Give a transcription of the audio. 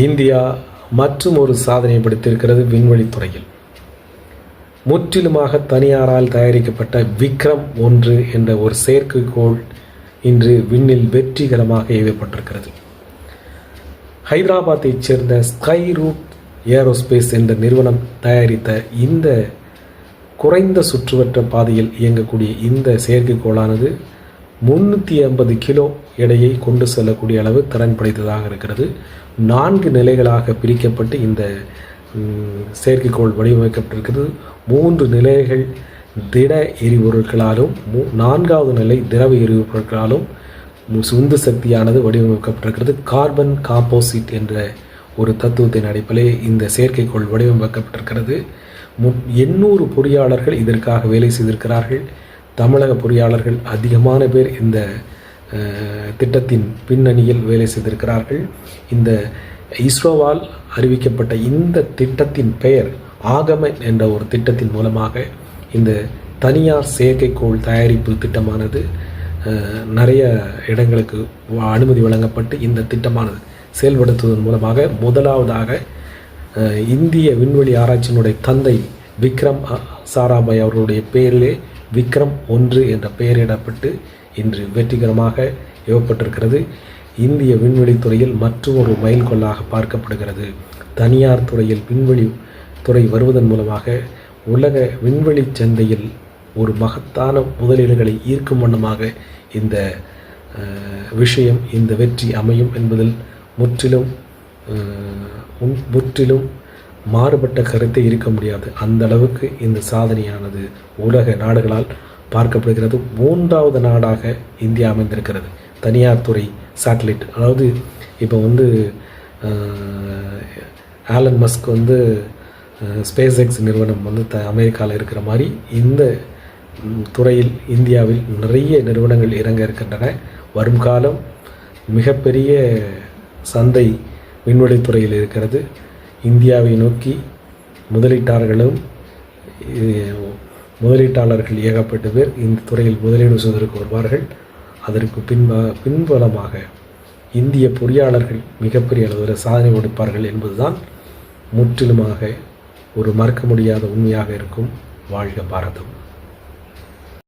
India மற்றும் ஒரு சாதனையை படைத்திருக்கிறது விண்வெளித்துறையில். முற்றிலுமாக தனியாரால் தயாரிக்கப்பட்ட விக்ரம் 1 என்ற ஒரு செயற்கைக்கோள் இன்று விண்ணில் வெற்றிகரமாக ஏவப்பட்டிருக்கிறது. ஹைதராபாத்தைச் சேர்ந்த ஸ்கை ரூட் ஏரோஸ்பேஸ் என்ற நிறுவனம் தயாரித்த இந்த குறைந்த சுற்றுவட்ட பாதையில் இயங்கக்கூடிய இந்த செயற்கைக்கோளானது 350 கிலோ எடையை கொண்டு செல்லக்கூடிய அளவு திறன் படைத்ததாக இருக்கிறது. 4 நிலைகளாக பிரிக்கப்பட்டு இந்த செயற்கைக்கோள் வடிவமைக்கப்பட்டிருக்கிறது. 3 நிலைகள் திட எரிபொருட்களாலும் 4வது நிலை திரவ எரிபொருட்களாலும் உந்து சக்தியானது வடிவமைக்கப்பட்டிருக்கிறது. கார்பன் காம்போசிட் என்ற ஒரு தத்துவத்தின் அடிப்படையில் இந்த செயற்கைக்கோள் வடிவமைக்கப்பட்டிருக்கிறது. 800 பொறியாளர்கள் இதற்காக வேலை செய்திருக்கிறார்கள். தமிழக பொறியாளர்கள் அதிகமான பேர் இந்த திட்டத்தின் பின்னணியில் வேலை செய்திருக்கிறார்கள். இந்த இஸ்ரோவால் அறிவிக்கப்பட்ட இந்த திட்டத்தின் பெயர் ஆகமன் என்ற ஒரு திட்டத்தின் மூலமாக இந்த தனியார் செயற்கைக்கோள் தயாரிப்பு திட்டமானது நிறைய இடங்களுக்கு அனுமதி வழங்கப்பட்டு இந்த திட்டமானது செயல்படுத்துவதன் மூலமாக முதலாவதாக இந்திய விண்வெளி ஆராய்ச்சியினுடைய தந்தை விக்ரம் சாராபாய் அவர்களுடைய பெயரிலே விக்ரம் 1 என்ற பெயரிடப்பட்டு இன்று வெற்றிகரமாக ஏவப்பட்டிருக்கிறது. இந்திய விண்வெளித்துறையில் மற்றொரு மைல்கல்லாக பார்க்கப்படுகிறது. தனியார் துறையில் விண்வெளி துறை வருவதன் மூலமாக உலக விண்வெளி சந்தையில் ஒரு மகத்தான முதலீடுகளை ஈர்க்கும் வண்ணமாக இந்த விஷயம், இந்த வெற்றி அமையும் என்பதில் முற்றிலும் மாறுபட்ட கருத்தை இருக்க முடியாது. அந்த அளவுக்கு இந்த சாதனையானது உலக நாடுகளால் பார்க்கப்படுகிறது. 3வது நாடாக இந்தியா அமைந்திருக்கிறது. தனியார் துறை சேட்டலைட், அதாவது இப்போ ஆலன் மஸ்க் ஸ்பேஸ் எக்ஸ் நிறுவனம் அமெரிக்காவில் இருக்கிற மாதிரி இந்த துறையில் இந்தியாவில் நிறைய நிறுவனங்கள் இறங்க இருக்கின்றன. வரும் காலம் மிகப்பெரிய சந்தை விண்வெளித்துறையில் இருக்கிறது. இந்தியாவை நோக்கி முதலீட்டாளர்கள் ஏகப்பட்ட பேர் இந்த துறையில் முதலீடு செய்வதற்கு வருவார்கள். அதற்கு பின்புலமாக இந்திய பொறியாளர்கள் மிகப்பெரிய அளவில் சாதனை படைப்பார்கள் என்பதுதான் முற்றிலுமாக ஒரு மறக்க முடியாத உண்மையாக இருக்கும். வாழ்க பாரதம்.